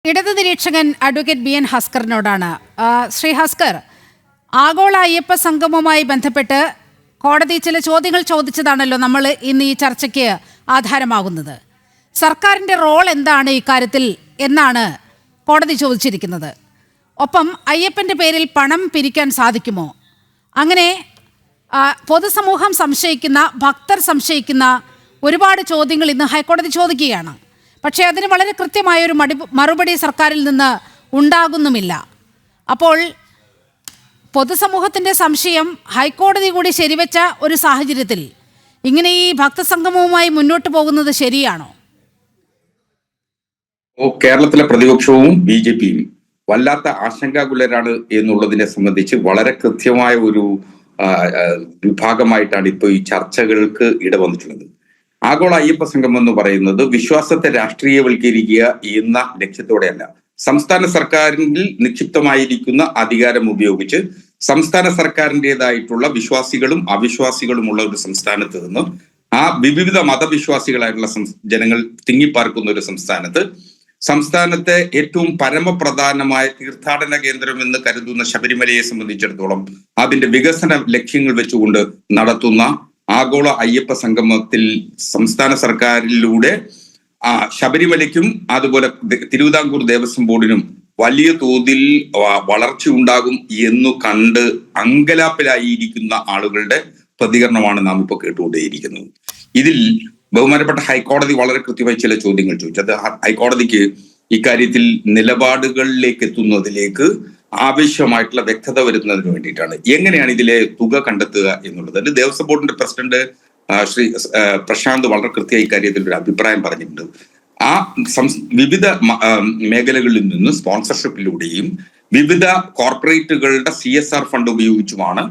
ഇടത് നിരീക്ഷകൻ advocate B N ഹസ്കറിനോടാണ്. ശ്രീ ഹസ്കർ, ആഗോള അയ്യപ്പ സംഗമവുമായി ബന്ധപ്പെട്ട് കോടതി ചില ചോദ്യങ്ങൾ ചോദിച്ചതാണല്ലോ നമ്മൾ ഇന്ന് ഈ ചർച്ചയ്ക്ക് ആധാരമാകുന്നത്. സർക്കാരിൻ്റെ റോൾ എന്താണ് ഇക്കാര്യത്തിൽ എന്നാണ് കോടതി ചോദിച്ചിരിക്കുന്നത്. ഒപ്പം അയ്യപ്പൻ്റെ പേരിൽ പണം പിരിക്കാൻ സാധിക്കുമോ? അങ്ങനെ പൊതുസമൂഹം സംശയിക്കുന്ന, ഭക്തർ സംശയിക്കുന്ന ഒരുപാട് ചോദ്യങ്ങൾ ഇന്ന് ഹൈക്കോടതി ചോദിക്കുകയാണ്. പക്ഷേ അതിന് വളരെ കൃത്യമായൊരു മറുപടി സർക്കാരിൽ നിന്ന് ഉണ്ടാകുന്നുമില്ല. അപ്പോൾ പൊതുസമൂഹത്തിൻ്റെ സംശയം ഹൈക്കോടതി കൂടി ശരിവെച്ച ഒരു സാഹചര്യത്തിൽ ഇങ്ങനെ ഈ ഭക്തസംഗമവുമായി മുന്നോട്ട് പോകുന്നത് ശരിയാണോ? കേരളത്തിലെ പ്രതിപക്ഷവും BJPയും വല്ലാത്ത ആശങ്കാകുലരാണ് എന്നുള്ളതിനെ സംബന്ധിച്ച് വളരെ കൃത്യമായ ഒരു വിഭാഗമായിട്ടാണ് ഇപ്പോൾ ഈ ചർച്ചകൾക്ക് ഇടവന്നിട്ടുള്ളത്. ആഗോള അയ്യപ്പ സംഗമം എന്ന് പറയുന്നത് വിശ്വാസത്തെ രാഷ്ട്രീയവൽക്കരിക്കുക എന്ന ലക്ഷ്യത്തോടെയല്ല. സംസ്ഥാന സർക്കാരിൽ നിക്ഷിപ്തമായിരിക്കുന്ന അധികാരം ഉപയോഗിച്ച് സംസ്ഥാന സർക്കാരിൻ്റെതായിട്ടുള്ള വിശ്വാസികളും അവിശ്വാസികളുമുള്ള ഒരു സംസ്ഥാനത്ത് നിന്ന് ആ വിവിധ മതവിശ്വാസികളായിട്ടുള്ള ജനങ്ങൾ തിങ്ങിപ്പാർക്കുന്ന ഒരു സംസ്ഥാനത്തെ ഏറ്റവും പരമപ്രധാനമായ തീർത്ഥാടന കേന്ദ്രം എന്ന് കരുതുന്ന ശബരിമലയെ സംബന്ധിച്ചിടത്തോളം അതിന്റെ വികസന ലക്ഷ്യങ്ങൾ വെച്ചുകൊണ്ട് നടത്തുന്ന ആഗോള അയ്യപ്പ സംഗമത്തിൽ സംസ്ഥാന സർക്കാരിലൂടെ ശബരിമലയ്ക്കും അതുപോലെ തിരുവിതാംകൂർ ദേവസ്വം ബോർഡിനും വലിയ തോതിൽ വളർച്ച ഉണ്ടാകും എന്നു കണ്ട് അങ്കലാപ്പിലായിരിക്കുന്ന ആളുകളുടെ പ്രതികരണമാണ് നാം ഇപ്പോൾ കേട്ടുകൊണ്ടേയിരിക്കുന്നത്. ഇതിൽ ബഹുമാനപ്പെട്ട ഹൈക്കോടതി വളരെ കൃത്യമായി ചില ചോദ്യങ്ങൾ ചോദിച്ചു. അത് ഹൈക്കോടതിക്ക് ഇക്കാര്യത്തിൽ നിലപാടുകളിലേക്ക് എത്തുന്നതിലേക്ക് ആവശ്യമായിട്ടുള്ള വ്യക്തത വരുന്നതിന് വേണ്ടിയിട്ടാണ്. എങ്ങനെയാണ് ഇതിലെ തുക കണ്ടെത്തുക എന്നുള്ളത്. അതിൽ ദേവസ്വം ബോർഡിന്റെ പ്രസിഡന്റ് ശ്രീ പ്രശാന്ത് വളരെ കൃത്യമായി ഇക്കാര്യത്തിൽ ഒരു അഭിപ്രായം പറഞ്ഞിട്ടുണ്ട്. ആ വിവിധ മേഖലകളിൽ നിന്ന് സ്പോൺസർഷിപ്പിലൂടെയും വിവിധ കോർപ്പറേറ്റുകളുടെ CSR ഫണ്ട് ഉപയോഗിച്ചുമാണ്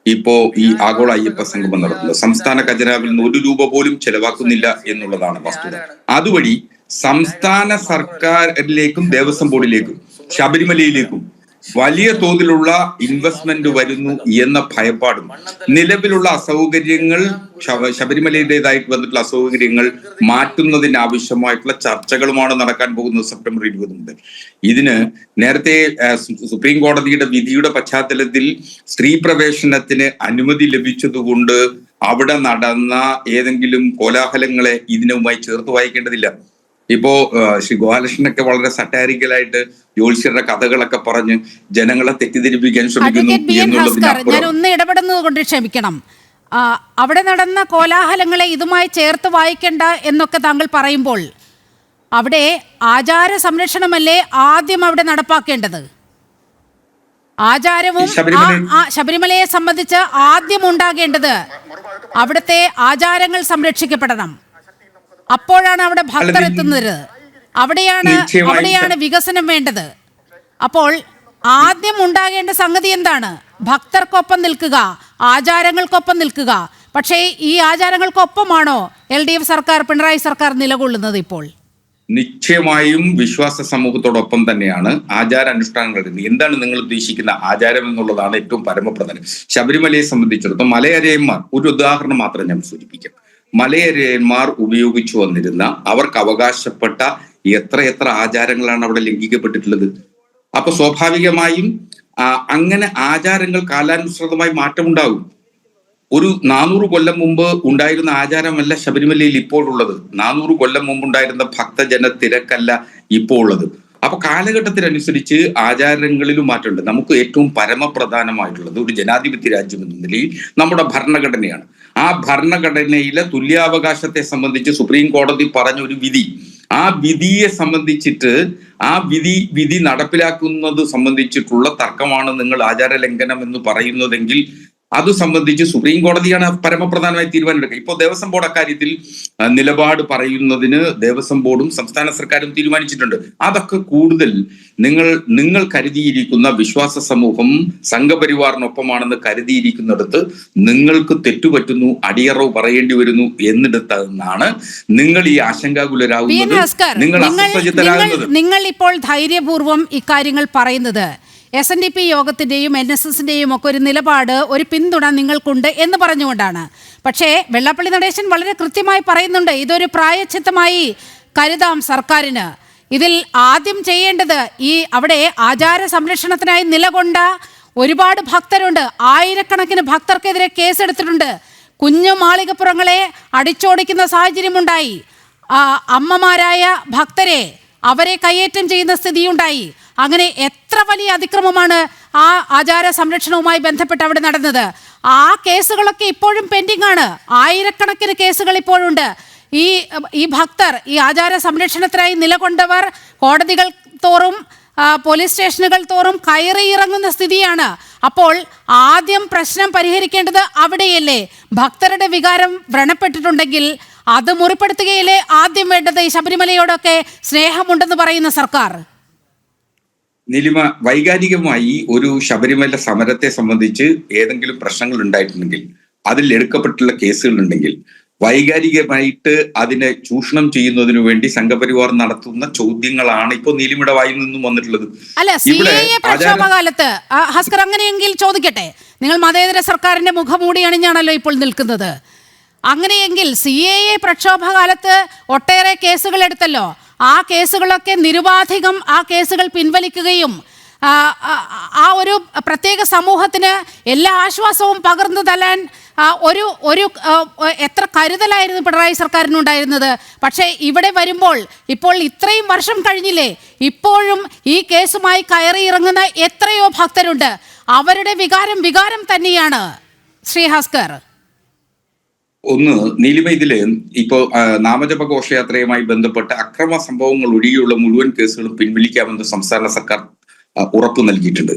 ഇപ്പോ ഈ ആഗോള അയ്യപ്പ സംഗമം നടത്തുന്നത്. സംസ്ഥാന ഖജനാവിൽ നിന്ന് 1 രൂപ പോലും ചെലവാക്കുന്നില്ല എന്നുള്ളതാണ് വസ്തുത. അതുവഴി സംസ്ഥാന സർക്കാരിലേക്കും ദേവസ്വം ബോർഡിലേക്കും ശബരിമലയിലേക്കും വലിയ തോതിലുള്ള ഇൻവെസ്റ്റ്മെന്റ് വരുന്നു എന്ന ഭയപ്പാടും നിലവിലുള്ള അസൗകര്യങ്ങൾ ശബരിമലയുടേതായിട്ട് വന്നിട്ടുള്ള അസൗകര്യങ്ങൾ മാറ്റുന്നതിന് ആവശ്യമായിട്ടുള്ള ചർച്ചകളുമാണ് നടക്കാൻ പോകുന്നത് സെപ്റ്റംബർ 20 മുതൽ. ഇതിന് നേരത്തെ സുപ്രീം കോടതിയുടെ വിധിയുടെ പശ്ചാത്തലത്തിൽ സ്ത്രീ പ്രവേശനത്തിന് അനുമതി ലഭിച്ചതുകൊണ്ട് അവിടെ നടന്ന ഏതെങ്കിലും കോലാഹലങ്ങളെ ഇതിനുമായി ചേർത്ത് വായിക്കേണ്ടതില്ല. ഇപ്പോ ശ്രീ ഗോപാലകൃഷ്ണനൊക്കെ വളരെ സട്ടാരിക്കലായിട്ട് ജ്യോത്സ്യരുടെ കഥകളൊക്കെ പറഞ്ഞ് ജനങ്ങളെ തെറ്റിദ്ധരിപ്പിക്കാൻ ശ്രമിക്കുന്നു. ഞാൻ ഒന്ന് ഇടപെടുന്നത് കൊണ്ട് ക്ഷമിക്കണം. അവിടെ നടന്ന കോലാഹലങ്ങളെ ഇതുമായി ചേർത്ത് വായിക്കേണ്ട എന്നൊക്കെ താങ്കൾ പറയുമ്പോൾ അവിടെ ആചാര സംരക്ഷണമല്ലേ ആദ്യം അവിടെ നടപ്പാക്കേണ്ടത്? ആചാരവും ശബരിമലയെ സംബന്ധിച്ച് ആദ്യം ഉണ്ടാകേണ്ടത് അവിടുത്തെ ആചാരങ്ങൾ സംരക്ഷിക്കപ്പെടണം. അപ്പോഴാണ് അവിടെ ഭക്തർ എത്തുന്നത്. അവിടെയാണ് വികസനം വേണ്ടത്. അപ്പോൾ ആദ്യം ഉണ്ടാകേണ്ട സംഗതി എന്താണ്? ഭക്തർക്കൊപ്പം നിൽക്കുക, ആചാരങ്ങൾക്കൊപ്പം നിൽക്കുക. പക്ഷേ ഈ ആചാരങ്ങൾക്കൊപ്പമാണോ LDF സർക്കാർ, പിണറായി സർക്കാർ നിലകൊള്ളുന്നത് ഇപ്പോൾ? നിശ്ചയമായും വിശ്വാസ സമൂഹത്തോടൊപ്പം തന്നെയാണ് ആചാരാനുഷ്ഠാനങ്ങൾ. എന്താണ് നിങ്ങൾ ഉദ്ദേശിക്കുന്ന ആചാരം എന്നുള്ളതാണ് ഏറ്റവും പരമപ്രധാനം. ശബരിമലയെ സംബന്ധിച്ചിടത്തോളം മലയരയന്മാർ, ഒരു ഉദാഹരണം മാത്രം ഞാൻ സൂചിപ്പിക്കാം. മലയരയന്മാർ ഉപയോഗിച്ചു വന്നിരുന്ന, അവർക്ക് അവകാശപ്പെട്ട എത്ര ആചാരങ്ങളാണ് അവിടെ ലംഘിക്കപ്പെട്ടിട്ടുള്ളത്. അപ്പൊ സ്വാഭാവികമായും അങ്ങനെ ആചാരങ്ങൾ കാലാനുസൃതമായി മാറ്റമുണ്ടാകും. ഒരു 400 കൊല്ലം മുമ്പ് ഉണ്ടായിരുന്ന ആചാരമല്ല ശബരിമലയിൽ ഇപ്പോഴുള്ളത്. 400 കൊല്ലം മുമ്പ് ഉണ്ടായിരുന്ന ഭക്തജന തിരക്കല്ല ഇപ്പോൾ ഉള്ളത്. അപ്പൊ കാലഘട്ടത്തിനനുസരിച്ച് ആചാരങ്ങളിലും മാറ്റമുണ്ട്. നമുക്ക് ഏറ്റവും പരമപ്രധാനമായിട്ടുള്ളത് ഒരു ജനാധിപത്യ രാജ്യം എന്ന നിലയിൽ നമ്മുടെ ഭരണഘടനയാണ്. ആ ഭരണഘടനയിലെ തുല്യാവകാശത്തെ സംബന്ധിച്ച് സുപ്രീം കോടതി പറഞ്ഞ ഒരു വിധി, ആ വിധിയെ സംബന്ധിച്ചിട്ട് ആ വിധി നടപ്പിലാക്കുന്നത് സംബന്ധിച്ചിട്ടുള്ള തർക്കമാണ് നിങ്ങൾ ആചാര ലംഘനം എന്ന് പറയുന്നതെങ്കിൽ അത് സംബന്ധിച്ച് സുപ്രീം കോടതിയാണ് പരമപ്രധാനമായി തീരുമാനമെടുക്കുക. ഇപ്പോൾ ദേവസ്വം ബോർഡ് അക്കാര്യത്തിൽ നിലപാട് പറയുന്നതിന് ദേവസ്വം ബോർഡും സംസ്ഥാന സർക്കാരും തീരുമാനിച്ചിട്ടുണ്ട്. അതൊക്കെ കൂടുതൽ നിങ്ങൾ കരുതിയിരിക്കുന്ന വിശ്വാസ സമൂഹം സംഘപരിവാറിനൊപ്പമാണെന്ന് കരുതിയിരിക്കുന്നിടത്ത് നിങ്ങൾക്ക് തെറ്റുപറ്റുന്നു, അടിയറവ് പറയേണ്ടി വരുന്നു എന്നിടത്താണ് നിങ്ങൾ ഈ ആശങ്കാകുലരാകുന്നത്, നിങ്ങൾ അസ്വസ്ഥചിത്തരാകുന്നത്. നിങ്ങൾ ഇപ്പോൾ ധൈര്യപൂർവ്വം ഇക്കാര്യങ്ങൾ പറയുന്നത് SNDP യോഗത്തിൻ്റെയും NSSന്റെയും ഒക്കെ ഒരു നിലപാട്, ഒരു പിന്തുണ നിങ്ങൾക്കുണ്ട് എന്ന് പറഞ്ഞുകൊണ്ടാണ്. പക്ഷേ വെള്ളാപ്പള്ളി നടേശൻ വളരെ കൃത്യമായി പറയുന്നുണ്ട്, ഇതൊരു പ്രായച്ചിത്തമായി കരുതാം സർക്കാരിന്. ഇതിൽ ആദ്യം ചെയ്യേണ്ടത് ഈ അവിടെ ആചാര സംരക്ഷണത്തിനായി നിലകൊണ്ട ഒരുപാട് ഭക്തരുണ്ട്. ആയിരക്കണക്കിന് ഭക്തർക്കെതിരെ കേസെടുത്തിട്ടുണ്ട്. കുഞ്ഞു മാളികപ്പുറങ്ങളെ അടിച്ചോടിക്കുന്ന സാഹചര്യമുണ്ടായി. അമ്മമാരായ ഭക്തരെ അവരെ കയ്യേറ്റം ചെയ്യുന്ന സ്ഥിതിയുണ്ടായി. അങ്ങനെ എത്ര വലിയ അതിക്രമമാണ് ആ ആചാര സംരക്ഷണവുമായി ബന്ധപ്പെട്ട് അവിടെ നടന്നത്. ആ കേസുകളൊക്കെ ഇപ്പോഴും പെൻഡിംഗ് ആണ്. ആയിരക്കണക്കിന് കേസുകൾ ഇപ്പോഴുണ്ട്. ഈ ഭക്തർ, ഈ ആചാര സംരക്ഷണത്തിനായി നിലകൊണ്ടവർ കോടതികൾ തോറും പോലീസ് സ്റ്റേഷനുകൾ തോറും കയറിയിറങ്ങുന്ന സ്ഥിതിയാണ്. അപ്പോൾ ആദ്യം പ്രശ്നം പരിഹരിക്കേണ്ടത് അവിടെയല്ലേ? ഭക്തരുടെ വികാരം വ്രണപ്പെട്ടിട്ടുണ്ടെങ്കിൽ അത് മുറിപ്പെടുത്തുകയല്ലേ ആദ്യം വേണ്ടത്? ഈ ശബരിമലയോടൊക്കെ സ്നേഹമുണ്ടെന്ന് പറയുന്ന സർക്കാർ. നിലിമ, വൈകാരികമായി ഒരു ശബരിമല സമരത്തെ സംബന്ധിച്ച് ഏതെങ്കിലും പ്രശ്നങ്ങൾ ഉണ്ടായിട്ടുണ്ടെങ്കിൽ, അതിൽ എടുക്കപ്പെട്ടുള്ള കേസുകൾ ഉണ്ടെങ്കിൽ, വൈകാരികമായിട്ട് അതിനെ ചൂഷണം ചെയ്യുന്നതിനു വേണ്ടി സംഘപരിവാർ നടത്തുന്ന ചോദ്യങ്ങളാണ് ഇപ്പോൾ നീലിമയുടെ വായിൽ നിന്നും വന്നിട്ടുള്ളത്. അല്ല, CAA പ്രക്ഷോഭകാലത്ത് ഹസ്കർ, അങ്ങനെയെങ്കിൽ ചോദിക്കട്ടെ, നിങ്ങൾ മതേതര സർക്കാരിന്റെ മുഖംമൂടി അണിഞ്ഞാണല്ലോ ഇപ്പോൾ നിൽക്കുന്നത്. അങ്ങനെയെങ്കിൽ CAA പ്രക്ഷോഭകാലത്ത് ഒട്ടേറെ കേസുകൾ എടുത്തല്ലോ. ആ കേസുകളൊക്കെ നിരുപാധികം ആ കേസുകൾ പിൻവലിക്കുകയും ആ ഒരു പ്രത്യേക സമൂഹത്തിന് എല്ലാ ആശ്വാസവും പകർന്നു തരാൻ ഒരു എത്ര കരുതലായിരുന്നു പിണറായി സർക്കാരിനുണ്ടായിരുന്നത്. പക്ഷേ ഇവിടെ വരുമ്പോൾ ഇപ്പോൾ ഇത്രയും വർഷം കഴിഞ്ഞില്ലേ, ഇപ്പോഴും ഈ കേസുമായി കയറിയിറങ്ങുന്ന എത്രയോ ഭക്തരുണ്ട്. അവരുടെ വികാരം തന്നെയാണ് ശ്രീ ഹസ്കർ. ഒന്ന്, നീലിമ, ഇതില് ഇപ്പോ നാമജപ ഘോഷയാത്രയുമായി ബന്ധപ്പെട്ട അക്രമ സംഭവങ്ങൾ ഒഴികെയുള്ള മുഴുവൻ കേസുകളും പിൻവലിക്കാമെന്ന് സംസ്ഥാന സർക്കാർ ഉറപ്പ് നൽകിയിട്ടുണ്ട്.